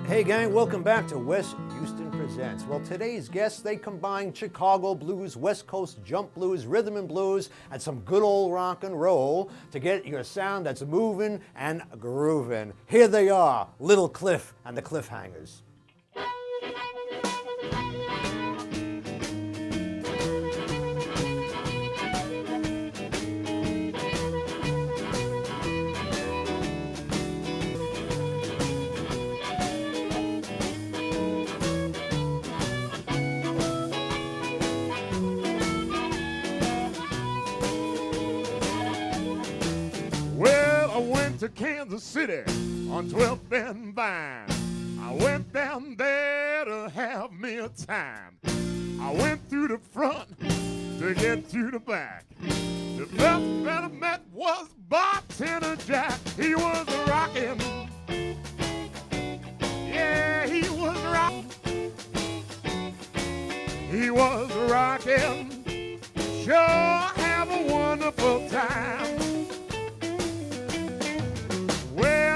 Hey gang, welcome back to West Houston Presents. Well, today's guests, they combine Chicago blues, West Coast jump blues, rhythm and blues, and some good old rock and roll to get your sound that's moving and grooving. Here they are, Little Cliff and the Cliffhangers. To Kansas City on 12th and Vine. I went down there to have me a time. I went through the front to get to the back. The first man I met was Bartender Jack. He was rocking. Yeah, he was rocking. He was rocking. Sure have a wonderful time.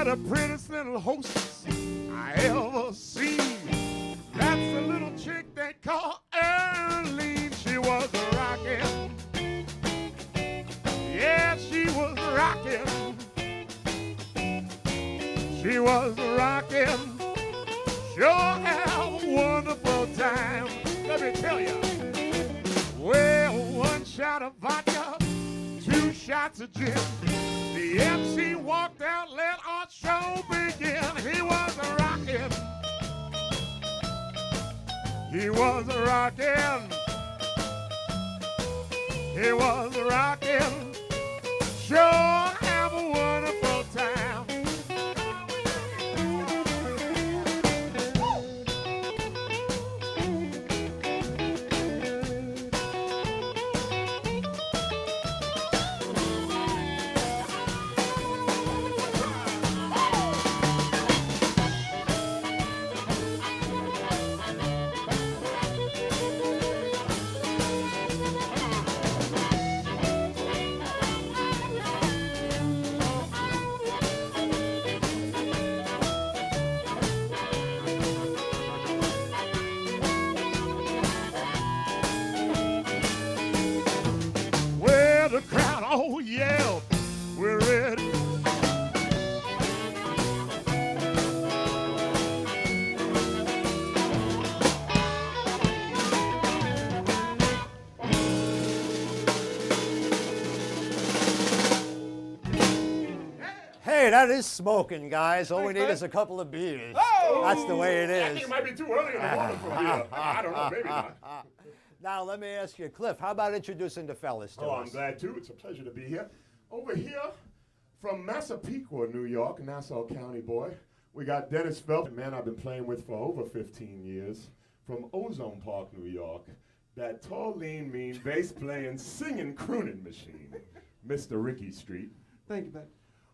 The prettiest little hostess I ever seen. That's a little chick they call Earlene. She was rockin'. Yeah, she was rockin'. She was rockin'. Sure have a wonderful time. Let me tell you. Well, one shot of vodka, 2 shots of gin. The MC walked out, let our show begin. He was rockin'. He was rockin'. He was rockin'. Sure have a wonderful time. The crowd all yelled, we're ready. Hey, that is smoking, guys. All we need is a couple of beers. Oh, that's the way it is. I think it might be too early in the morning for beer. I don't know, maybe not. Now, let me ask you, Cliff, how about introducing the fellas to us? I'm glad to. It's a pleasure to be here. Over here from Massapequa, New York, Nassau County boy, we got Dennis Phelps, a man I've been playing with for over 15 years, from Ozone Park, New York, that tall, lean, mean, bass-playing, singing, crooning machine, Mr. Ricky Street. Thank you, man.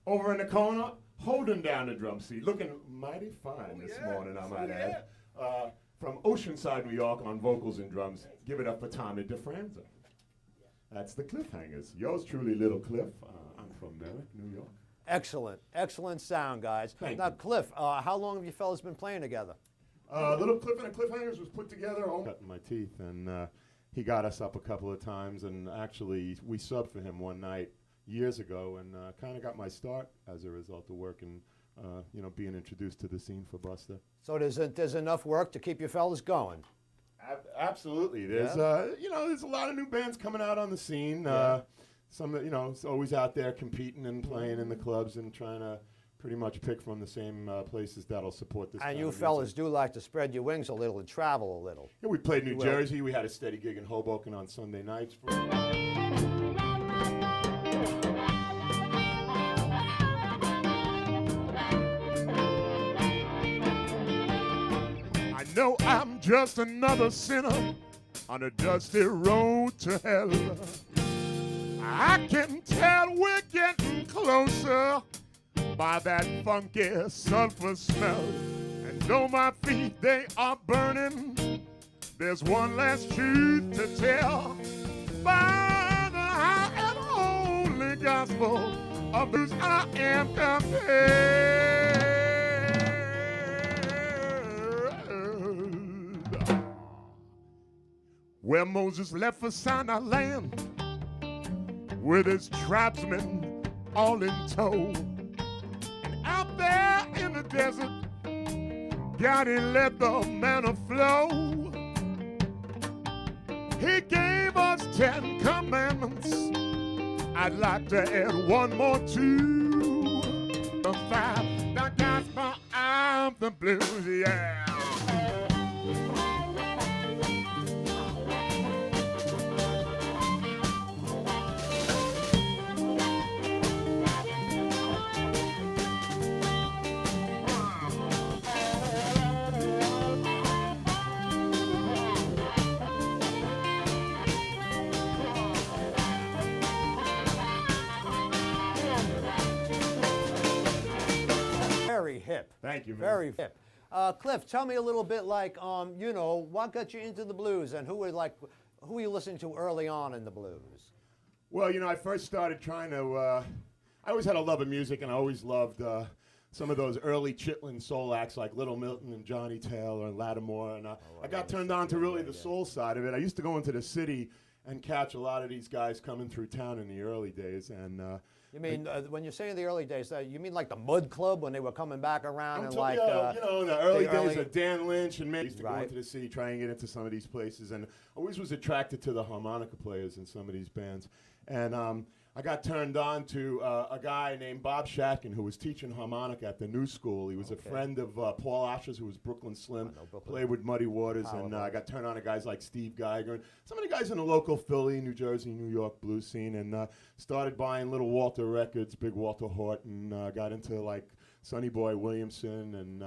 Over in the corner, holding down the drum seat, looking mighty fine this morning, I might add. From Oceanside, New York, on vocals and drums, give it up for Tommy DeFranza. That's the Cliffhangers. Yours truly, Little Cliff. I'm from Merrick, New York. Excellent. Excellent sound, guys. Now, Cliff, how long have you fellas been playing together? Little Cliff and the Cliffhangers was put together cutting my teeth, and he got us up a couple of times, and actually we subbed for him one night years ago, and kind of got my start as a result of working, being introduced to the scene for Buster. So there's enough work to keep you fellas going? Absolutely. There's there's a lot of new bands coming out on the scene. Some it's always out there competing and playing in the clubs and trying to pretty much pick from the same places that'll support this. And you fellas do like to spread your wings a little and travel a little. Yeah, we played New Jersey. We had a steady gig in Hoboken on Sunday nights. I know I'm just another sinner on a dusty road to hell. I can tell we're getting closer by that funky sulfur smell. And though my feet, they are burning, there's one last truth to tell. By the high and holy gospel of whose I am compelled. where Moses left for Sinai land with his tribesmen all in tow. And out there in the desert, God, he let the manna flow. He gave us 10 commandments. I'd like to add one more too. The 5, the gospel of the blues, yeah. Very hip. Thank you, man. Very hip. Cliff, tell me a little bit like, you know, what got you into the blues and who were you listening to early on in the blues? Well, you know, I first started trying to, I always had a love of music, and I always loved some of those early Chitlin soul acts like Little Milton and Johnny Taylor and Lattimore, and I got turned on to really the soul side of it. I used to go into the city and catch a lot of these guys coming through town in the early days, and You mean, when you say in the early days, you mean like the Mud Club when they were coming back around and like... you know, in the early days of Dan Lynch and me, I used to go Right. into the city, try and get into some of these places, and always was attracted to the harmonica players in some of these bands. And I got turned on to a guy named Bob Shatkin who was teaching harmonica at the New School. He was a friend of Paul Asher's, who was Brooklyn Slim, played with Muddy Waters, and I got turned on to guys like Steve Geiger and some of the guys in the local Philly, New Jersey, New York blues scene, and started buying Little Walter records, Big Walter Horton, got into like Sonny Boy Williamson and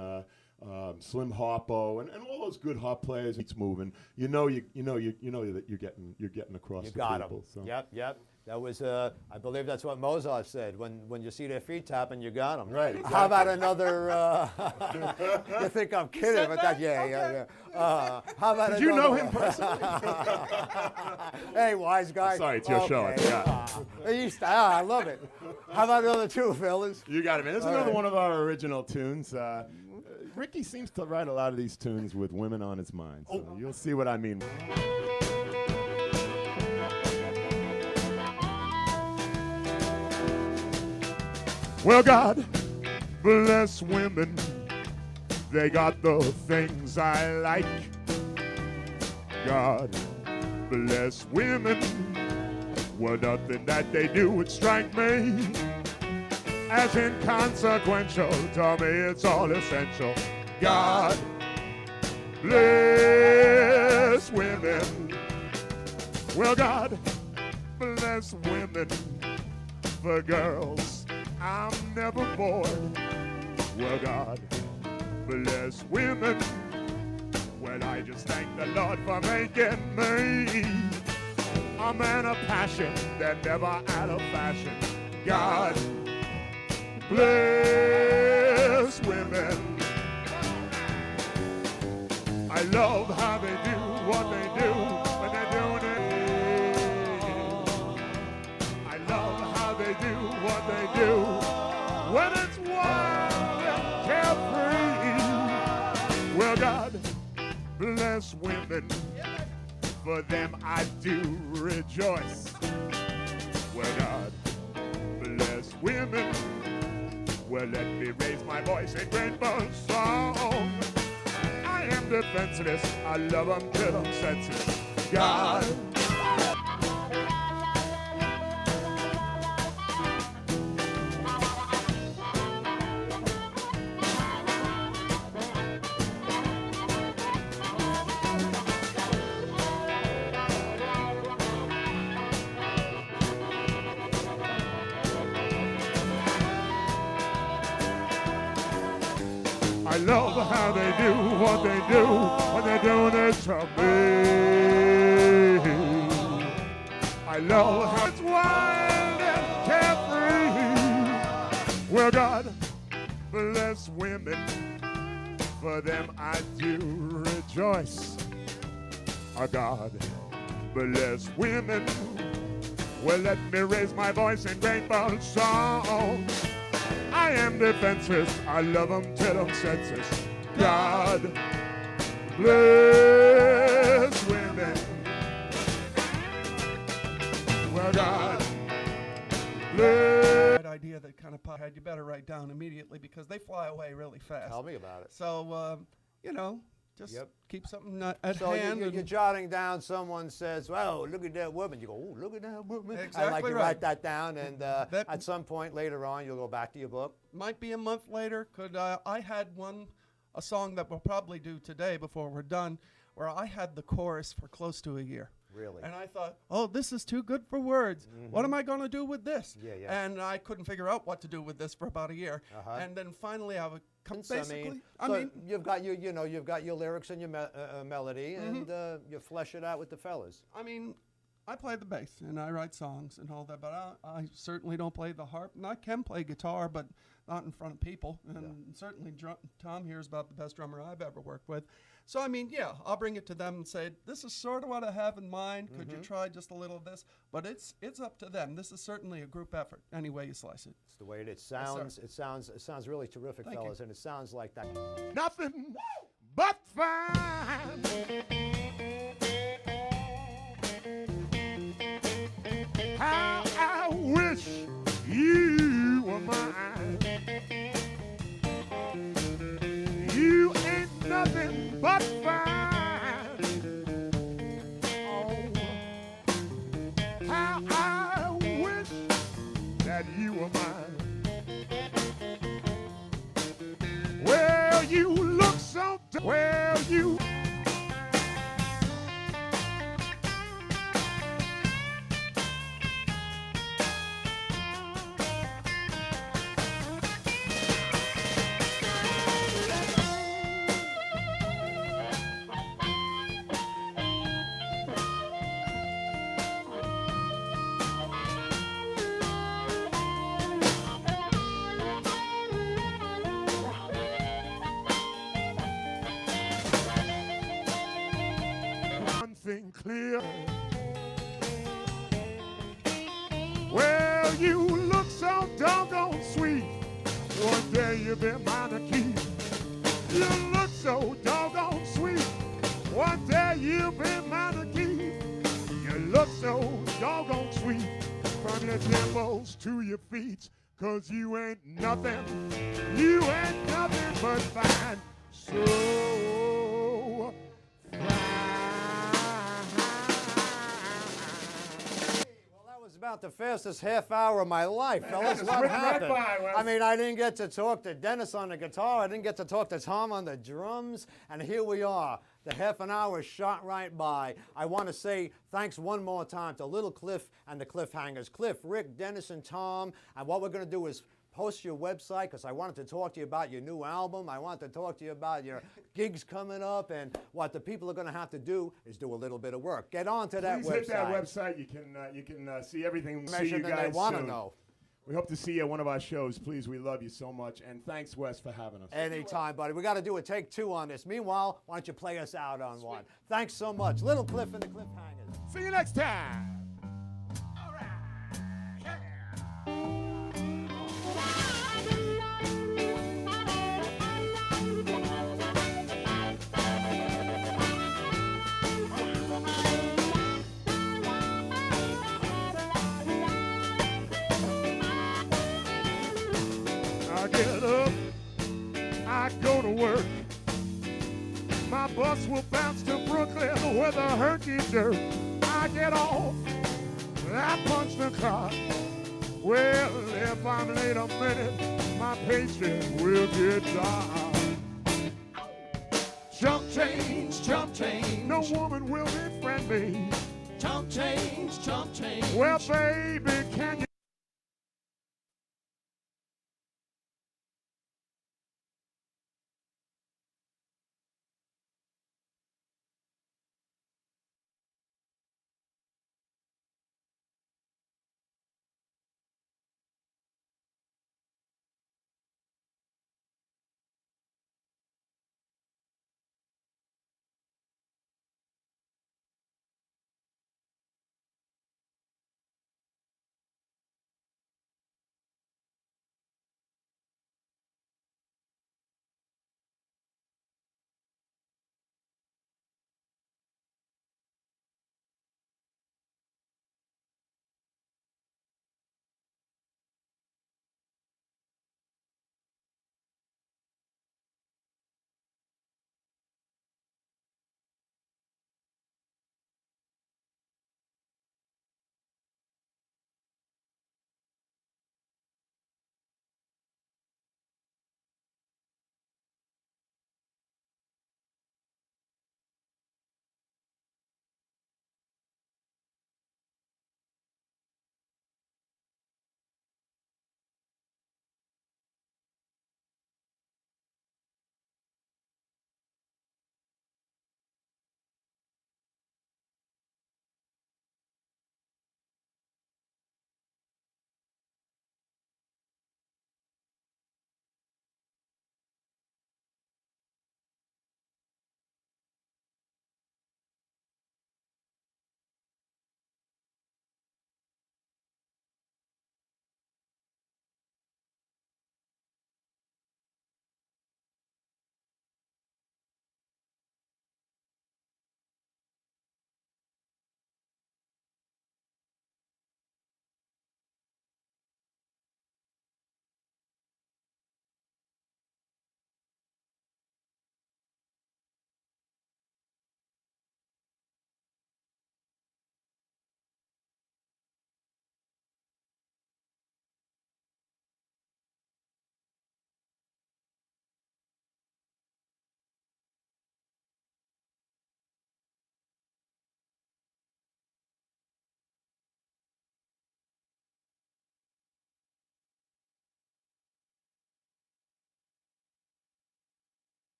Slim Harpo and all those good harp players. It's moving. You know that you're getting across You the got people. them. So. Yep. That was, I believe that's what Mozart said. When you see their feet tapping, you got them. Right, exactly. How about another? You think I'm kidding, but that, yeah. How about Did you another know him personally? Hey, wise guy. Sorry, it's your show. I forgot. I love it. How about another two, fellas? You got it, man. This is another one of our original tunes. Ricky seems to write a lot of these tunes with women on his mind, so you'll see what I mean. Well, God bless women. They got the things I like. God bless women. Well, nothing that they do would strike me as inconsequential. To me, it's all essential. God bless women. Well, God bless women. For girls, I'm never bored. Well, God bless women. Well, I just thank the Lord for making me a man of passion that never out of fashion. God bless women. I love how they do what they do when they're doing it. I love how they do what they do when it's wild and carefree. Well, God bless women. For them I do rejoice. Well, God bless women. Well, let me raise my voice in grateful song. I am defenseless. I love them till I'm senseless. God. I love how they do what they do when they're doing it to me. I love how it's wild and carefree. Well, God bless women. For them I do rejoice. Oh, God bless women. Well, let me raise my voice in grateful song. I am defenseless. I love them till I'm senseless. God bless women. God. Let idea that kind of had you better write down immediately because they fly away really fast. Tell me about it. So, you know, just Yep. keep something at So hand. you're jotting down, someone says, "Well, look at that woman." You go, "Oh, look at that woman." Exactly I like to right. write that down, and That- at some point later on, you'll go back to your book. Might be a month later. I had a song that we'll probably do today before we're done, where I had the chorus for close to a year. Really? And I thought, oh, this is too good for words. What am I going to do with this? Yeah, yeah. And I couldn't figure out what to do with this for about a year. Uh-huh. And then finally I would come So, basically. you've got you've got your lyrics and your melody, and you flesh it out with the fellas. I mean, I play the bass and I write songs and all that, but I certainly don't play the harp. And I can play guitar, but not in front of people. And certainly Tom here is about the best drummer I've ever worked with. So, I mean, yeah, I'll bring it to them and say, this is sort of what I have in mind. Could you try just a little of this? But it's up to them. This is certainly a group effort, any way you slice it. It's the way it is. Yes, It sounds really terrific, Thank fellas, you. and it sounds like that. nothing but fine. How I wish you were mine. You ain't nothing but fine. Oh, how I wish that you were mine. Well, you look so well, you. One thing clear. Well, you look so doggone sweet. One day you'll be mine to keep. You look so doggone sweet. One day you'll be mine to keep. You look so doggone sweet. From your temples to your feet. 'Cause you ain't nothing. You ain't nothing but fine. So Well, that was about the fastest half hour of my life, fellas. just What went right happened? by, Wes. I mean, I didn't get to talk to Dennis on the guitar. I didn't get to talk to Tom on the drums. And here we are. The half an hour shot right by. I want to say thanks one more time to Little Cliff and the Cliffhangers. Cliff, Rick, Dennis, and Tom. And what we're going to do is post your website, because I wanted to talk to you about your new album. I wanted to talk to you about your gigs coming up, and what the people are going to have to do is do a little bit of work. Get on to that please website. hit that website. You can see everything. See you Information that guys they want to soon. know. We hope to see you at one of our shows. Please, we love you so much. And thanks, Wes, for having us. Anytime, buddy. We got to do a take two on this. Meanwhile, why don't you play us out on one? Thanks so much. Little Cliff and the Cliffhangers. See you next time. I get up, I go to work. My bus will bounce to Brooklyn with a herky-jerk. I get off, I punch the clock. Well, if I'm late a minute, my paycheck will get dark. Chump change, chump change. No woman will befriend me. Chump change, chump change. Well, baby, can you